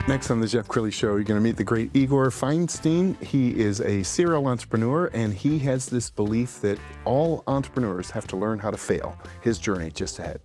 Next on the Jeff Crilley Show, you're going to meet the great Igor Vainshtein. He is a serial entrepreneur, and he has this belief that all entrepreneurs have to learn how to fail. His journey just ahead.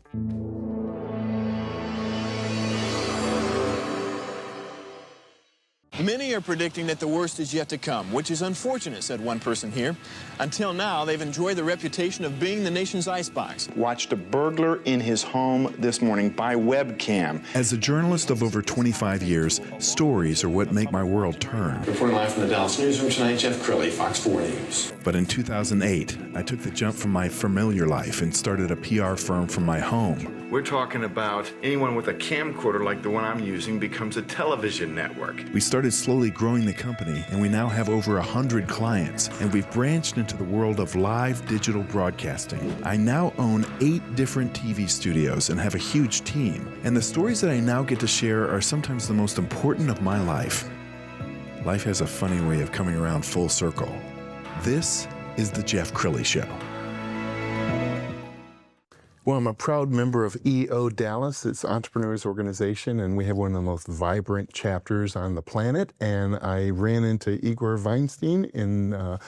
Many are predicting that the worst is yet to come, which is unfortunate, said one person here. Until now, they've enjoyed the reputation of being the nation's icebox. Watched a burglar in his home this morning by webcam. As a journalist of over 25 years, stories are what make my world turn. Reporting live from the Dallas newsroom tonight, Jeff Crilley, Fox 4 News. But in 2008, I took the jump from my familiar life and started a PR firm from my home. We're talking about anyone with a camcorder like the one I'm using becomes a television network. We started slowly growing the company, and we now have over 100 clients, and we've branched into the world of live digital broadcasting. I now own 8 different TV studios and have a huge team, and the stories that I now get to share are sometimes the most important of my life. Life has a funny way of coming around full circle. This is the Jeff Crilley Show. Well, I'm a proud member of EO Dallas. It's Entrepreneurs Organization, and we have one of the most vibrant chapters on the planet. And I ran into Igor Vainshtein in a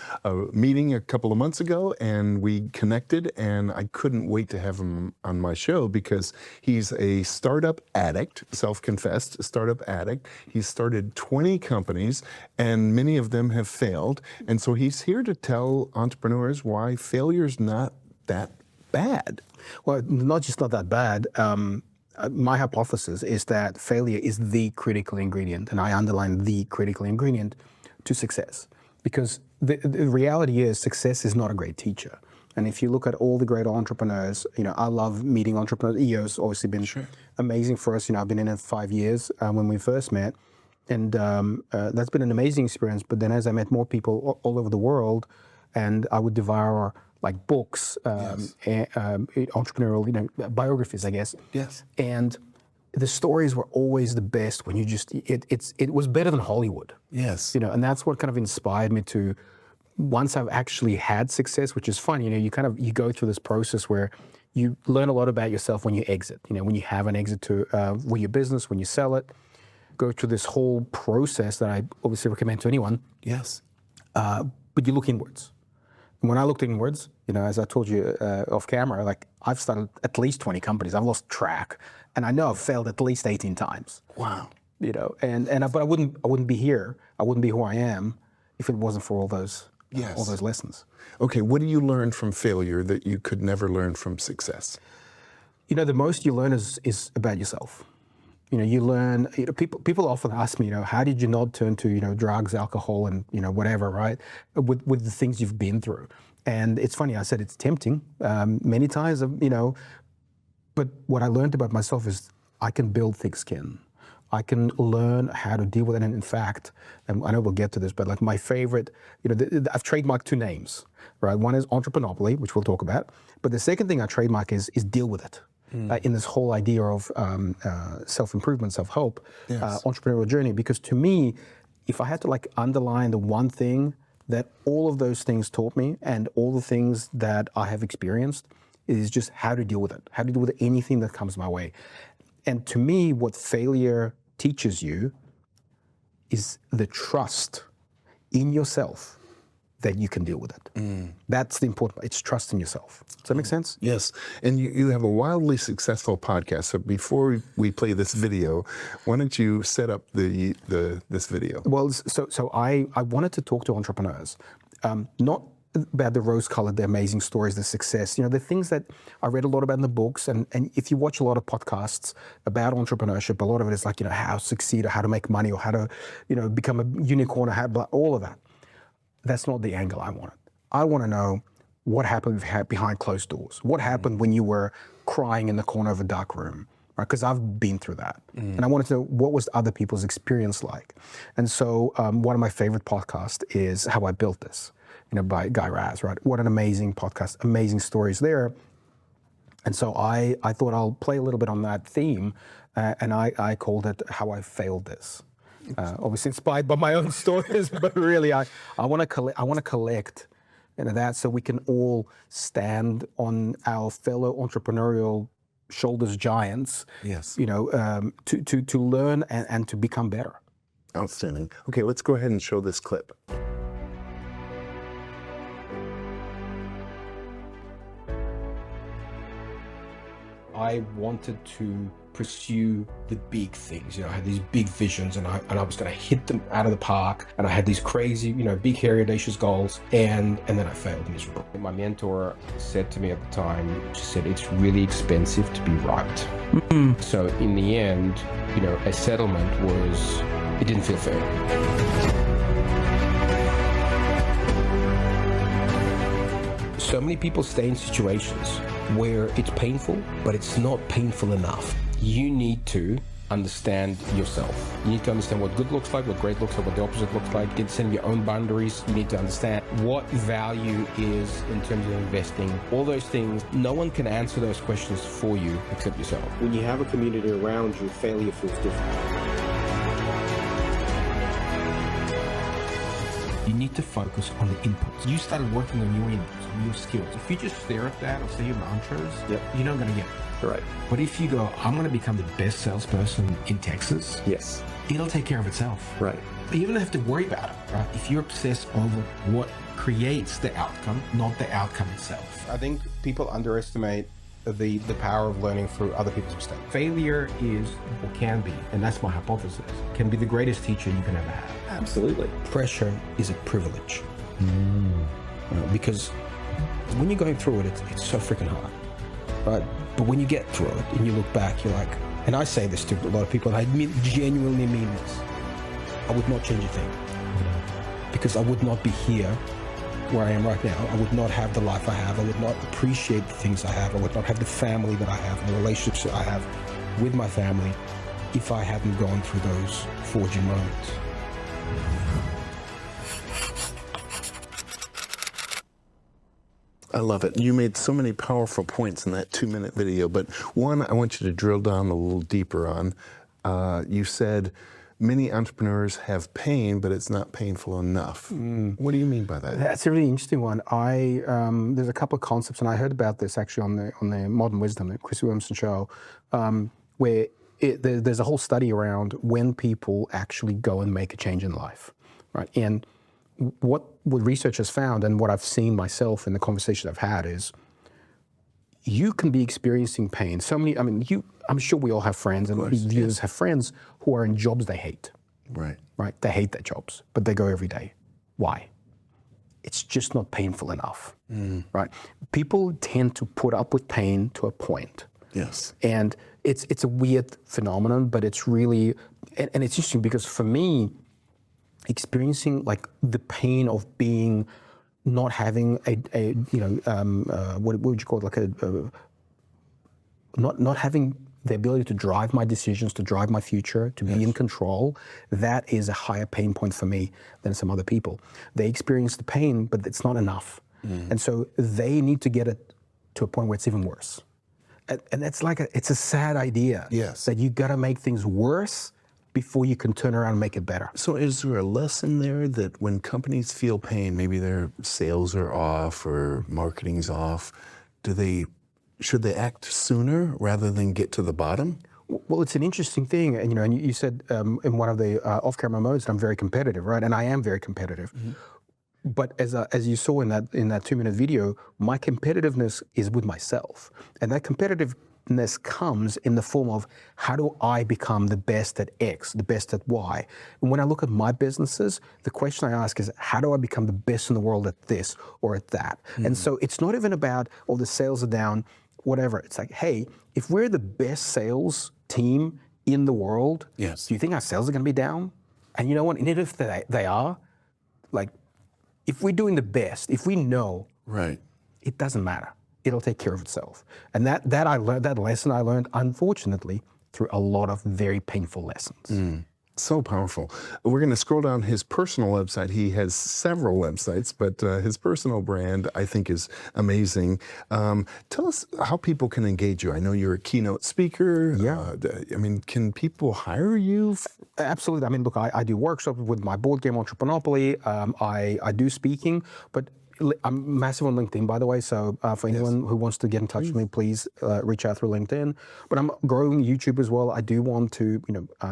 meeting a couple of months ago, and we connected, and I couldn't wait to have him on my show because he's a startup addict, self-confessed startup addict. He's started 20 companies, and many of them have failed. And so he's here to tell entrepreneurs why failure's not that bad. Well, not just not that bad. My hypothesis is that failure is the critical ingredient, and I underline the critical ingredient to success. Because the reality is success is not a great teacher. And if you look at all the great entrepreneurs, you know, I love meeting entrepreneurs. EO's obviously been amazing for us. You know, I've been in it 5 years when we first met. And that's been an amazing experience. But then as I met more people all over the world, and I would devour like books, entrepreneurial, you know, biographies, I guess. Yes. And the stories were always the best when you just, it was better than Hollywood. Yes. You know, and that's what kind of inspired me to, once I've actually had success, which is fun, you know, you go through this process where you learn a lot about yourself when you exit, you know, when you have an exit to with your business, when you sell it, go through this whole process that I obviously recommend to anyone. Yes. But you look inwards. And when I looked inwards, you know, as I told you off camera, like I've started at least 20 companies. I've lost track, and I know I've failed at least 18 times. Wow. You know, but I wouldn't be here. I wouldn't be who I am if it wasn't for all those lessons. Okay, what do you learn from failure that you could never learn from success? You know, the most you learn is about yourself. You know, you learn, you know, people often ask me, you know, how did you not turn to, you know, drugs, alcohol, and, you know, whatever, right? With the things you've been through. And it's funny, I said it's tempting many times, you know, but what I learned about myself is I can build thick skin. I can learn how to deal with it. And in fact, and I know we'll get to this, but like my favorite, you know, I've trademarked 2 names, right? One is Entrepreneurpoly, which we'll talk about. But the second thing I trademark is deal with it. In this whole idea of self-improvement, self-help, entrepreneurial journey. Because to me, if I had to like underline the one thing that all of those things taught me and all the things that I have experienced is just how to deal with it, how to deal with anything that comes my way. And to me, what failure teaches you is the trust in yourself that you can deal with it. That's the important part. It's trust in yourself. Does that make sense? Yes. And you have a wildly successful podcast. So before we play this video, why don't you set up this video? Well, so I wanted to talk to entrepreneurs, not about the rose-colored, the amazing stories, the success, you know, the things that I read a lot about in the books. And if you watch a lot of podcasts about entrepreneurship, a lot of it is like, you know, how to succeed or how to make money or how to, you know, become a unicorn or how, all of that. That's not the angle I wanted. I want to know what happened behind closed doors. What happened when you were crying in the corner of a dark room, right? Because I've been through that. And I wanted to know what was other people's experience like. And so one of my favorite podcasts is How I Built This, you know, by Guy Raz, right? What an amazing podcast, amazing stories there. And so I thought I'll play a little bit on that theme, and I called it How I Failed This. Obviously inspired by my own stories, but really I want to collect, you know, that so we can all stand on our fellow entrepreneurial shoulders giants. Yes. To learn and to become better. Outstanding. Okay, let's go ahead and show this clip. I wanted to pursue the big things. I had these big visions, and I was going to hit them out of the park. And I had these crazy, big, hairy, audacious goals. And then I failed miserably. My mentor said to me at the time, she said, it's really expensive to be right. So in the end, a settlement it didn't feel fair. So many people stay in situations where it's painful, but it's not painful enough. You need to understand yourself. You need to understand what good looks like, what great looks like, what the opposite looks like. You need to set your own boundaries. You need to understand what value is in terms of investing. All those things, no one can answer those questions for you except yourself. When you have a community around you, failure feels different. You need to focus on the inputs. You started working on your inputs, on your skills. If you just stare at that or say your mantras, you're not going to get it. Right. But if you go, I'm going to become the best salesperson in Texas, Yes. it'll take care of itself. Right. But you don't have to worry about it, right? If you obsess over what creates the outcome, not the outcome itself. I think people underestimate the power of learning through other people's mistakes. Failure is, or can be, and that's my hypothesis, can be the greatest teacher you can ever have. Absolutely. Pressure is a privilege. Because when you're going through it, it's so freaking hard, right? But when you get through it and you look back, you're like, and I say this to a lot of people, and I genuinely mean this, I would not change a thing. Because I would not be here where I am right now. I would not have the life I have. I would not appreciate the things I have. I would not have the family that I have and the relationships that I have with my family if I hadn't gone through those forging moments. I love it. You made so many powerful points in that 2-minute video, but one I want you to drill down a little deeper on. You said many entrepreneurs have pain, but it's not painful enough. What do you mean by that? That's a really interesting one. There's a couple of concepts, and I heard about this actually on the Modern Wisdom, the Chris Williamson show, where there's a whole study around when people actually go and make a change in life, right? And what research has found, and what I've seen myself in the conversation I've had, is you can be experiencing pain. I'm sure we all have friends, and viewers have friends who are in jobs they hate. Right. Right? They hate their jobs, but they go every day. Why? It's just not painful enough, right? People tend to put up with pain to a point. Yes. And it's a weird phenomenon, but it's really, and it's interesting because for me, experiencing like the pain of being, not having what would you call it, like not having the ability to drive my decisions, to drive my future, to be in control, that is a higher pain point for me than some other people. They experience the pain, but it's not enough. And so they need to get it to a point where it's even worse. And that's it's a sad idea. Yes. That you gotta make things worse before you can turn around and make it better. So is there a lesson there that when companies feel pain, maybe their sales are off or marketing's off, should they act sooner rather than get to the bottom? Well, it's an interesting thing, and and you said in one of the off-camera modes that I'm very competitive, right? And I am very competitive. But as you saw in that 2-minute video, my competitiveness is with myself, and that competitiveness comes in the form of how do I become the best at X, the best at Y. And when I look at my businesses, the question I ask is how do I become the best in the world at this or at that? And so it's not even about the sales are down, whatever. It's like, hey, if we're the best sales team in the world, Yes. do you think our sales are going to be down? And you know what? And if they are, if we're doing the best, if we know, Right. it doesn't matter. It'll take care of itself. And that lesson I learned, unfortunately, through a lot of very painful lessons. So powerful. We're going to scroll down his personal website. He has several websites, but his personal brand, I think, is amazing. Tell us how people can engage you. I know you're a keynote speaker. Yeah. Can people hire you? Absolutely. Look, I do workshops with my board game Entrepreneurpoly. I do speaking, but I'm massive on LinkedIn, by the way. So for anyone who wants to get in touch with me, please reach out through LinkedIn. But I'm growing YouTube as well. I do want to,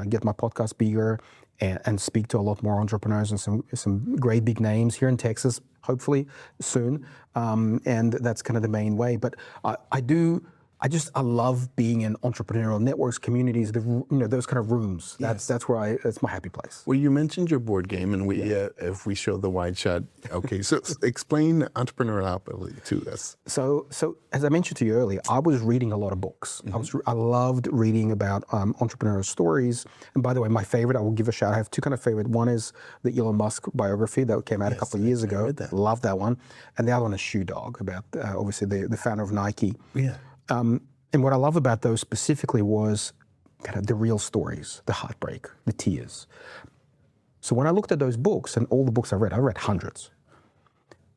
get my podcast bigger and speak to a lot more entrepreneurs and some great big names here in Texas, hopefully soon. And that's kind of the main way. But I love being in entrepreneurial networks, communities, those kind of rooms. That's my happy place. Well, you mentioned your board game, and if we show the wide shot, okay. So explain Entrepreneurpoly to us. So as I mentioned to you earlier, I was reading a lot of books. I loved reading about entrepreneurial stories. And by the way, my favorite, I will give a shout. I have two kind of favorite. One is the Elon Musk biography that came out a couple of years ago. I read that. Love that one. And the other one is Shoe Dog, about obviously the founder of Nike. Yeah. And what I love about those specifically was kind of the real stories, the heartbreak, the tears. So when I looked at those books and all the books I read hundreds.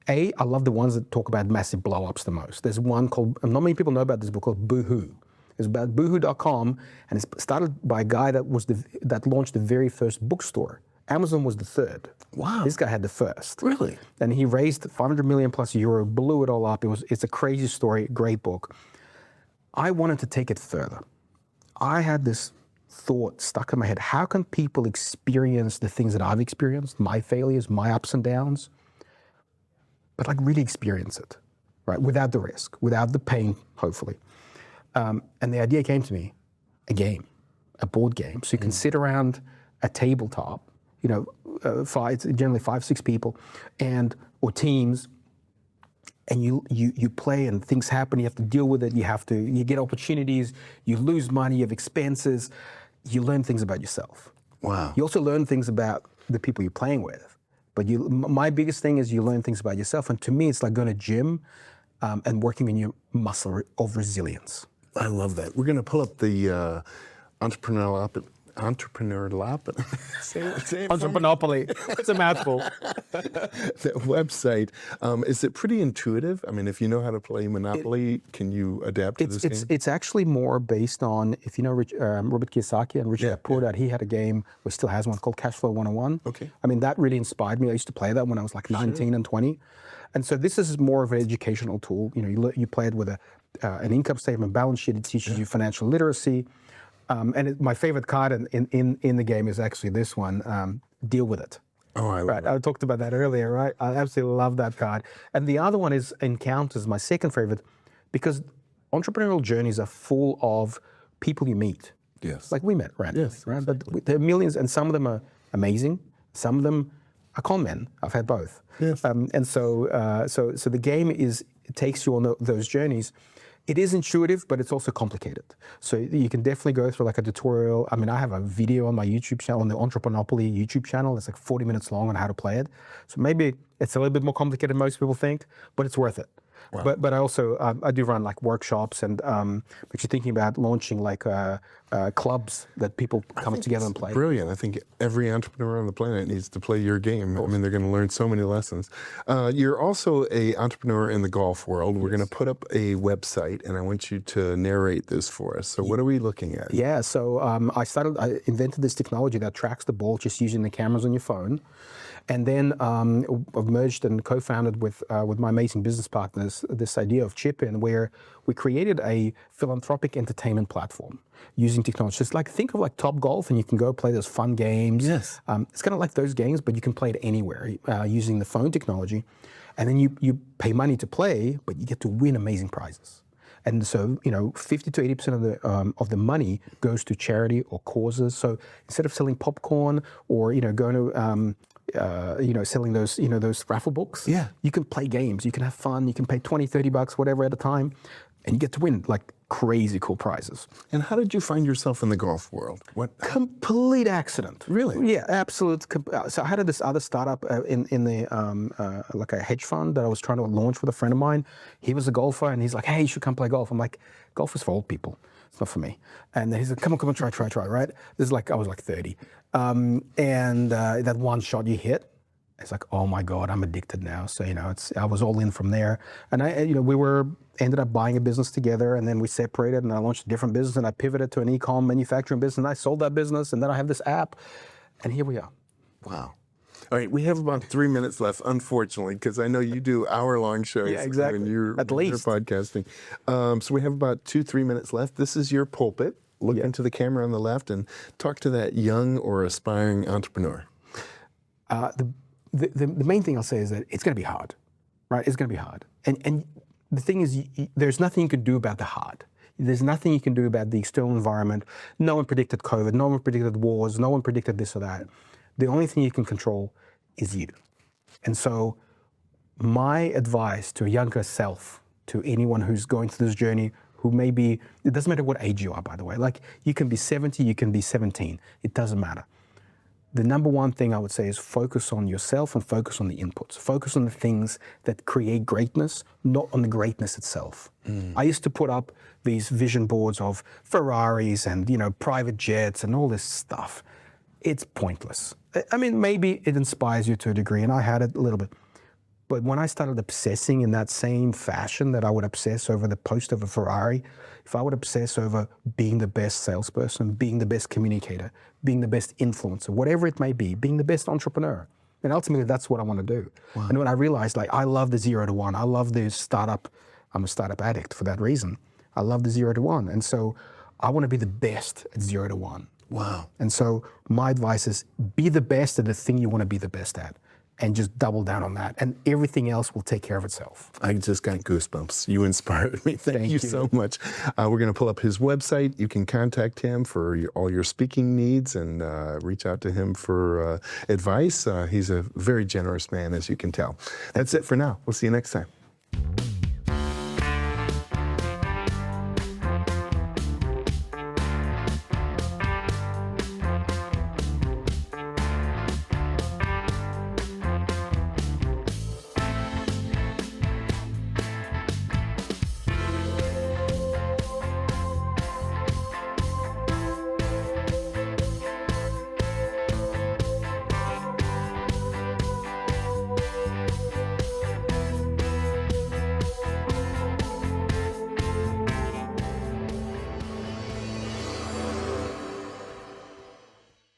I love the ones that talk about massive blow-ups the most. There's one called, and not many people know about this book, called Boohoo. It's about boohoo.com, and it's started by a guy that launched the very first bookstore. Amazon was the third. Wow. This guy had the first. Really? And he raised 500 million plus euro, blew it all up. It's a crazy story, great book. I wanted to take it further. I had this thought stuck in my head. How can people experience the things that I've experienced, my failures, my ups and downs, but like really experience it, right? Without the risk, without the pain, hopefully. And the idea came to me, a board game. So you can sit around a tabletop, generally 5-6 people, or teams, and you play and things happen, you have to deal with it, you get opportunities, you lose money, you have expenses, you learn things about yourself. Wow. You also learn things about the people you're playing with. But my biggest thing is you learn things about yourself. And to me, it's like going to gym and working on your muscle of resilience. I love that. We're going to pull up the Entrepreneurpoly. Entrepreneurpoly. It's a mouthful. That website. Is it pretty intuitive? I mean, if you know how to play Monopoly, can you adapt to this game? It's actually more based on, if you know Robert Kiyosaki and Richard Porter, he had a game, or still has one, called Cash Flow 101. Okay. I mean, that really inspired me. I used to play that when I was like 19 and 20. And so this is more of an educational tool. You play it with an income statement, balance sheet. It teaches you financial literacy. My favorite card in the game is actually this one, Deal With It. Oh, I love it. I talked about that earlier, right? I absolutely love that card. And the other one is Encounters, my second favorite, because entrepreneurial journeys are full of people you meet. Yes. Like we met, right? Yes. Right? But there are millions, and some of them are amazing. Some of them are con men. I've had both. Yes. And so the game it takes you on those journeys. It is intuitive, but it's also complicated. So you can definitely go through like a tutorial. I mean, I have a video on my YouTube channel, on the Entrepreneurpoly YouTube channel. It's like 40 minutes long on how to play it. So maybe it's a little bit more complicated than most people think, but it's worth it. Wow. But I also, I do run like workshops, and actually thinking about launching like clubs that people come together and play. Brilliant. I think every entrepreneur on the planet needs to play your game. I mean, they're going to learn so many lessons. You're also an entrepreneur in the golf world. We're going to put up a website, and I want you to narrate this for us. So what are we looking at? Yeah, so I invented this technology that tracks the ball just using the cameras on your phone. And then I've merged and co-founded with my amazing business partners this idea of Chip-In, where we created a philanthropic entertainment platform using technology. Just like, think of like Top Golf, and you can go play those fun games. Yes. It's kind of like those games, but you can play it anywhere using the phone technology. And then you pay money to play, but you get to win amazing prizes. And so, 50 to 80% of the money goes to charity or causes. So instead of selling popcorn or going to selling those raffle books. Yeah. You can play games. You can have fun. You can pay $20, $30, whatever at a time, and you get to win like crazy cool prizes. And how did you find yourself in the golf world? What? Complete accident. Really? Yeah, absolute. So I had this other startup in the like a hedge fund that I was trying to launch with a friend of mine. He was a golfer, and he's like, "Hey, you should come play golf." I'm like, "Golf is for old people. It's not for me." And he's like, come on, try, right? This is like, I was like 30. That one shot you hit, it's like, oh my God, I'm addicted now. So, I was all in from there. And we ended up buying a business together, and then we separated, and I launched a different business, and I pivoted to an e-com manufacturing business, and I sold that business, and then I have this app, and here we are. Wow. All right, we have about 3 minutes left, unfortunately, because I know you do hour-long shows Yeah, exactly. when you're, At when least. you're podcasting. So we have about 2-3 minutes left. This is your pulpit. Look into the camera on the left and talk to that young or aspiring entrepreneur. The main thing I'll say is that it's going to be hard, right? It's going to be hard. And the thing is, there's nothing you can do about the hard. There's nothing you can do about the external environment. No one predicted COVID. No one predicted wars. No one predicted this or that. The only thing you can control is you. And so my advice to a younger self, to anyone who's going through this journey, who may be, it doesn't matter what age you are, by the way. Like, you can be 70, you can be 17. It doesn't matter. The number one thing I would say is focus on yourself and focus on the inputs. Focus on the things that create greatness, not on the greatness itself. I used to put up these vision boards of Ferraris and, private jets and all this stuff. It's pointless. I mean, maybe it inspires you to a degree, and I had it a little bit. But when I started obsessing in that same fashion that I would obsess over the post of a Ferrari, if I would obsess over being the best salesperson, being the best communicator, being the best influencer, whatever it may be, being the best entrepreneur, and ultimately that's what I want to do. Wow. And when I realized, I love the 0 to 1, I love the startup, I'm a startup addict for that reason. I love the 0 to 1. And so I want to be the best at 0 to 1. Wow. And so my advice is be the best at the thing you want to be the best at, and just double down on that, and everything else will take care of itself. I just got goosebumps. You inspired me. Thank you so much. We're going to pull up his website. You can contact him for all your speaking needs and reach out to him for advice. He's a very generous man, as you can tell. That's it for now. We'll see you next time.